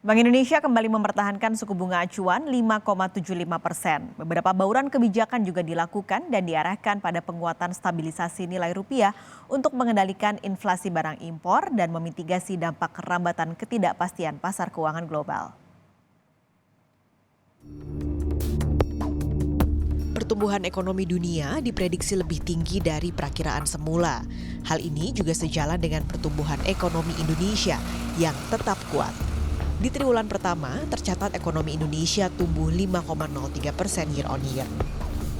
Bank Indonesia kembali mempertahankan suku bunga acuan 5,75%. Beberapa bauran kebijakan juga dilakukan dan diarahkan pada penguatan stabilisasi nilai rupiah untuk mengendalikan inflasi barang impor dan memitigasi dampak kerambatan ketidakpastian pasar keuangan global. Pertumbuhan ekonomi dunia diprediksi lebih tinggi dari perakiraan semula. Hal ini juga sejalan dengan pertumbuhan ekonomi Indonesia yang tetap kuat. Di triwulan pertama, tercatat ekonomi Indonesia tumbuh 5,03% year on year.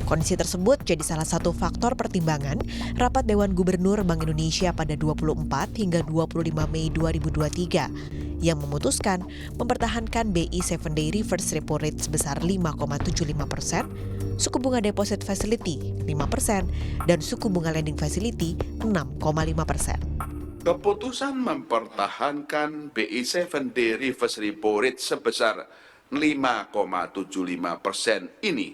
Kondisi tersebut jadi salah satu faktor pertimbangan rapat Dewan Gubernur Bank Indonesia pada 24 hingga 25 Mei 2023 yang memutuskan mempertahankan BI 7-day reverse repo rate sebesar 5,75%, suku bunga deposit facility 5%, dan suku bunga lending facility 6,5%. Keputusan mempertahankan BI 7-day reverse repo rate sebesar 5,75% ini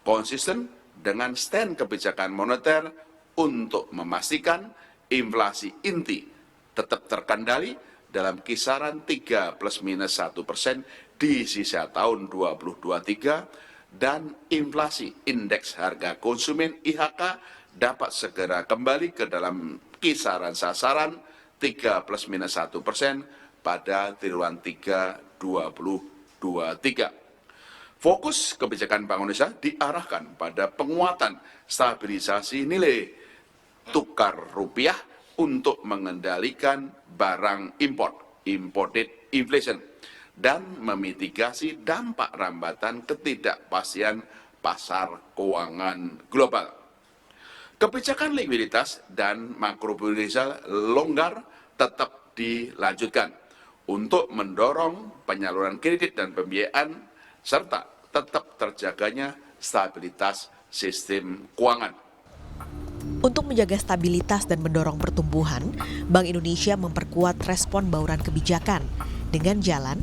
konsisten dengan stand kebijakan moneter untuk memastikan inflasi inti tetap terkendali dalam kisaran 3 plus minus 1% di sisa tahun 2023 dan inflasi indeks harga konsumen IHK dapat segera kembali ke dalam kisaran sasaran 3 plus minus 1% pada triwulan 3 2023. Fokus kebijakan Bank Indonesia diarahkan pada penguatan stabilisasi nilai tukar rupiah untuk mengendalikan barang impor, imported inflation, dan memitigasi dampak rambatan ketidakpastian pasar keuangan global. Kebijakan likuiditas dan makroprudensial longgar tetap dilanjutkan untuk mendorong penyaluran kredit dan pembiayaan serta tetap terjaganya stabilitas sistem keuangan. Untuk menjaga stabilitas dan mendorong pertumbuhan, Bank Indonesia memperkuat respon bauran kebijakan dengan jalan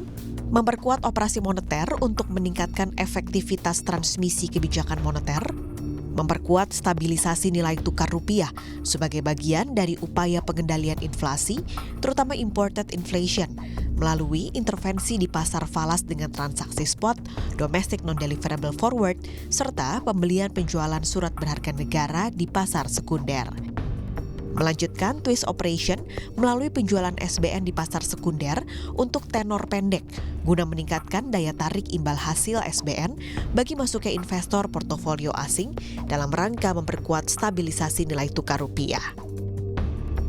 memperkuat operasi moneter untuk meningkatkan efektivitas transmisi kebijakan moneter, memperkuat stabilisasi nilai tukar rupiah sebagai bagian dari upaya pengendalian inflasi, terutama imported inflation, melalui intervensi di pasar falas dengan transaksi spot, domestic non-deliverable forward, serta pembelian penjualan surat berharga negara di pasar sekunder. Melanjutkan twist operation melalui penjualan SBN di pasar sekunder untuk tenor pendek guna meningkatkan daya tarik imbal hasil SBN bagi masuknya investor portofolio asing dalam rangka memperkuat stabilisasi nilai tukar rupiah.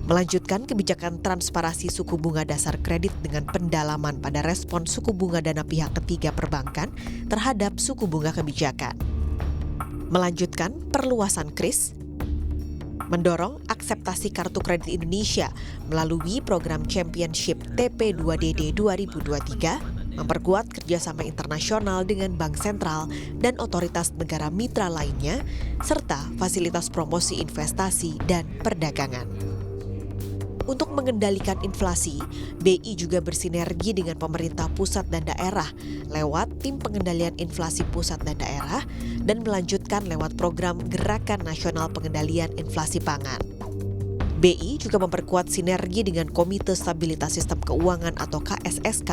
Melanjutkan kebijakan transparasi suku bunga dasar kredit dengan pendalaman pada respon suku bunga dana pihak ketiga perbankan terhadap suku bunga kebijakan. Melanjutkan perluasan KRIS, mendorong akseptasi kartu kredit Indonesia melalui program Championship TP2DD 2023, memperkuat kerjasama internasional dengan Bank Sentral dan otoritas negara mitra lainnya, serta fasilitas promosi investasi dan perdagangan. Untuk mengendalikan inflasi, BI juga bersinergi dengan pemerintah pusat dan daerah lewat Tim Pengendalian Inflasi Pusat dan Daerah dan melanjutkan lewat program Gerakan Nasional Pengendalian Inflasi Pangan. BI juga memperkuat sinergi dengan Komite Stabilitas Sistem Keuangan atau KSSK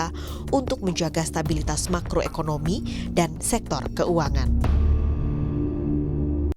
untuk menjaga stabilitas makroekonomi dan sektor keuangan.